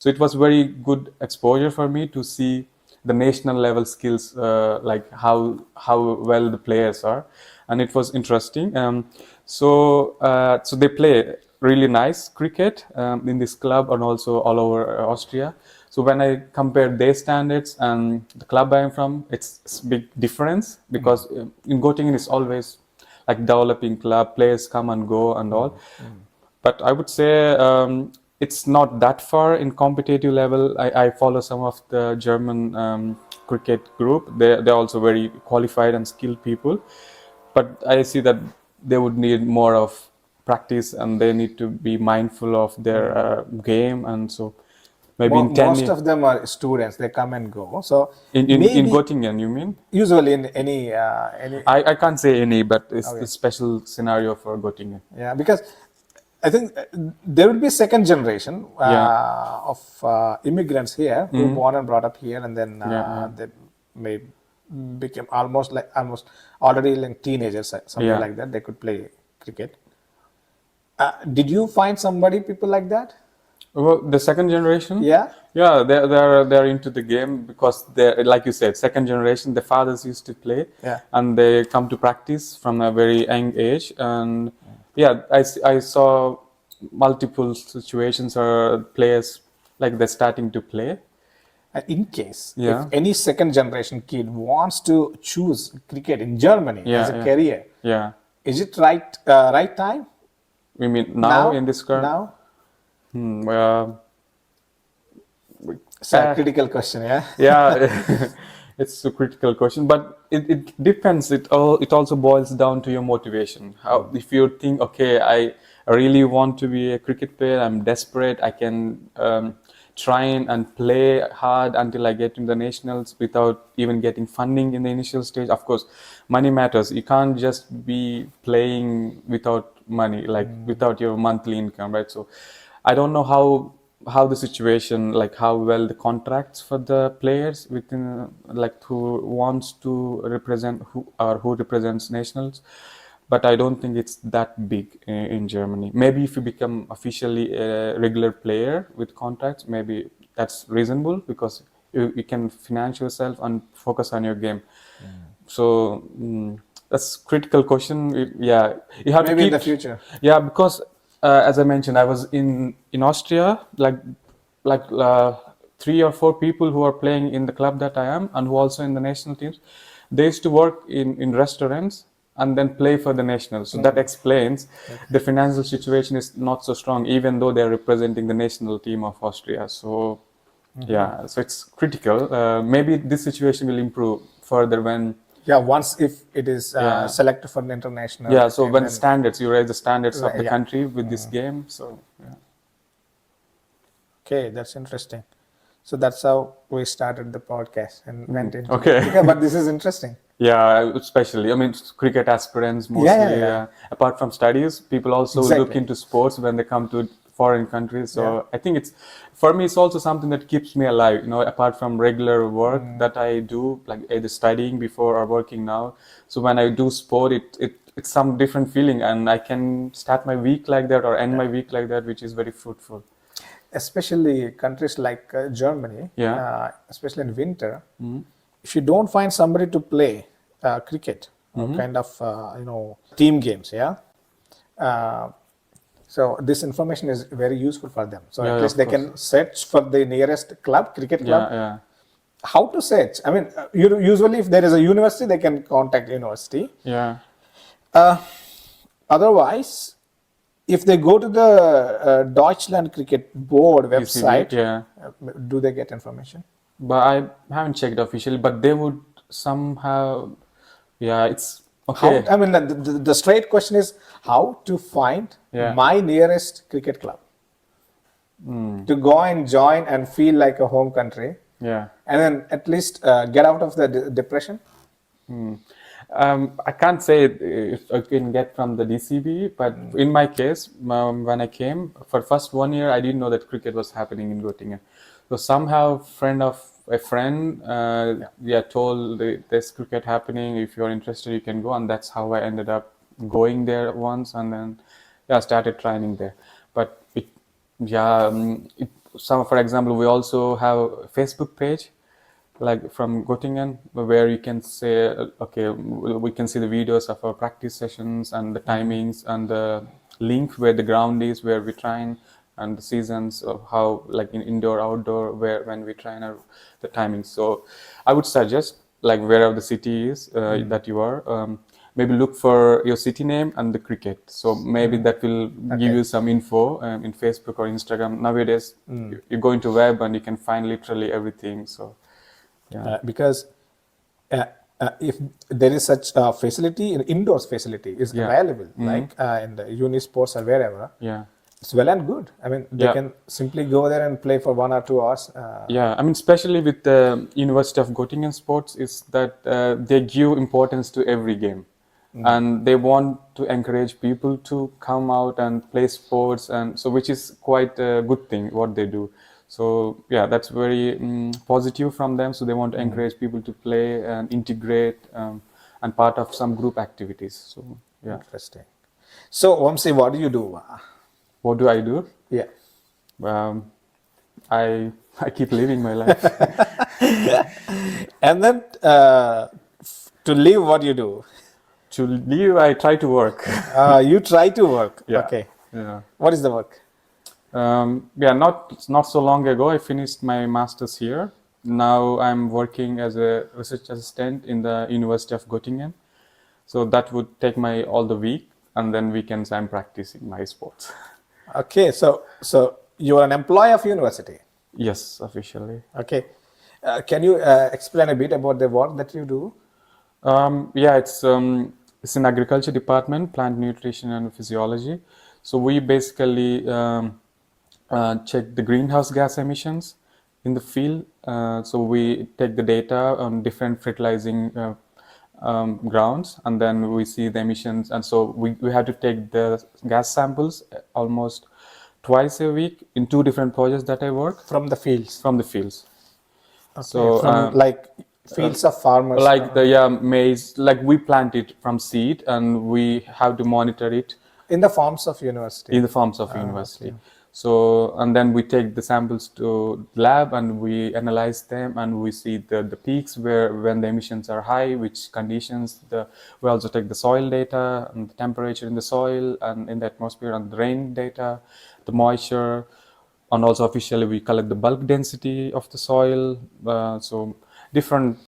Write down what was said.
So it was very good exposure for me to see the national level skills, like how well the players are, and it was interesting. So they play really nice cricket in this club and also all over Austria. So when I compare their standards and the club I am from, it's big difference because in Göttingen is always like developing club, players come and go and all. But I would say it's not that far in competitive level. I follow some of the German cricket group. They're also very qualified and skilled people. But I see that they would need more of practice and they need to be mindful of their game. And so maybe in 10 Most years, of them are students. They come and go. So in maybe Göttingen, you mean? usually in any I can't say any, but it's a special scenario for Göttingen. yeah, because I think there will be a second generation of immigrants here who born and brought up here, and then they may become almost already like teenagers, something like that. They could play cricket. Did you find people like that? Well, the second generation, Yeah. yeah, they're into the game because they're, like you said, second generation. The fathers used to play, Yeah. and they come to practice from a very young age. And yeah, I saw multiple situations or players like they're starting to play. In case if Yeah, any second generation kid wants to choose cricket in Germany as a career, yeah. is it right time We mean now in this current. now? Well, It's a critical question, yeah. yeah, it's a critical question, but it depends. It also boils down to your motivation. How if you think, okay, I really want to be a cricket player, I'm desperate, I can try and play hard until I get in the nationals without even getting funding in the initial stage. Of course, money matters. You can't just be playing without money, like without your monthly income, right? So I don't know how the situation, like how well the contracts for the players within, like who wants to represent who represents nationals, but I don't think it's that big in Germany. Maybe if you become officially a regular player with contracts, maybe that's reasonable because you can finance yourself and focus on your game. So that's critical question. Yeah, you have Maybe to in the keep. future. Yeah, because as I mentioned, I was in Austria, like 3 or 4 people who are playing in the club that I am and who also in the national teams. They used to work in restaurants and then play for the nationals. So that explains the financial situation is not so strong, even though they're representing the national team of Austria. So yeah, so it's critical. Maybe this situation will improve further when. Yeah, once if it is selected for an international. Yeah, so and when then- standards, you raise the standards of the Yeah. country with this game. So yeah. Okay, that's interesting. So that's how we started the podcast and went into Okay. Yeah, but this is interesting. Yeah, especially. I mean, cricket aspirants mostly. Yeah. Apart from studies, people also look Exactly. into sports when they come to foreign countries. So I think for me, it's also something that keeps me alive. You know, apart from regular work that I do, like either studying before or working now. So when I do sport, it's some different feeling, and I can start my week like that or end my week like that, which is very fruitful. Especially countries like Germany, Yeah. especially in winter, if you don't find somebody to play cricket or kind of team games, so this information is very useful for them. So Yeah, at least of they course. can search for the nearest cricket club. Yeah. How to search? I mean, usually if there is a university, they can contact university. Yeah. Otherwise, if they go to the Deutschland Cricket Board website, Yeah. do they get information? But I haven't checked officially, but they would somehow. Yeah, it's How? okay. I mean, the straight question is how to find Yeah. my nearest cricket club to go and join and feel like a home country, Yeah. and then at least get out of the depression. I can't say if I can get from the DCB, but in my case, when I came for first 1 year, I didn't know that cricket was happening in Göttingen. So somehow, friend of a friend, told there's cricket happening. If you're interested, you can go, and that's how I ended up going there once, and then started training there. But some, for example, we also have a Facebook page, like from Göttingen, where you can say, okay, we can see the videos of our practice sessions and the timings and the link where the ground is, where we train, and the seasons of how, like in indoor, outdoor, where when we train, the timings. So I would suggest, like wherever the city is that you are, maybe look for your city name and the cricket. So maybe that will give you some info in Facebook or Instagram. Nowadays, you go into web and you can find literally everything. So yeah. Because if there is such a facility, an indoors facility is available, like in the uni sports or wherever, Yeah. it's well and good. I mean, they can simply go there and play for 1 or 2 hours. Yeah, I mean, especially with the University of Göttingen sports, is that they give importance to every game, and they want to encourage people to come out and play sports, and so which is quite a good thing what they do. So yeah, that's very positive from them. So they want to encourage people to play and integrate and part of some group activities. So yeah, Interesting. So, Vamsi, what do you do? what do I do? Yeah. Um, I keep living my life. And then to live, what you do? To live, I try to work. You try to work. Yeah. Okay. Yeah. What is the work? Yeah, not so long ago, I finished my master's here. Now I'm working as a research assistant in the University of Göttingen. So that would take my all the week, and then weekends I'm practicing my sports. Okay. So you are an employee of university. Yes, officially. Okay. Can you explain a bit about the work that you do? Yeah, it's in agriculture department, plant nutrition and physiology. So we basically check the greenhouse gas emissions in the field. So we take the data on different fertilizing grounds, and then we see the emissions. And so we have to take the gas samples almost twice a week in two different projects that I work From the fields. from the fields. Okay. So From like fields of farmers. like the maize, like we plant it from seed, and we have to monitor it In the farms of university. in the farms of university. So, and then we take the samples to lab and we analyze them, and we see the peaks where when the emissions are high, which conditions. We also take the soil data and the temperature in the soil and in the atmosphere, and the rain data, the moisture, and also officially we collect the bulk density of the soil. So different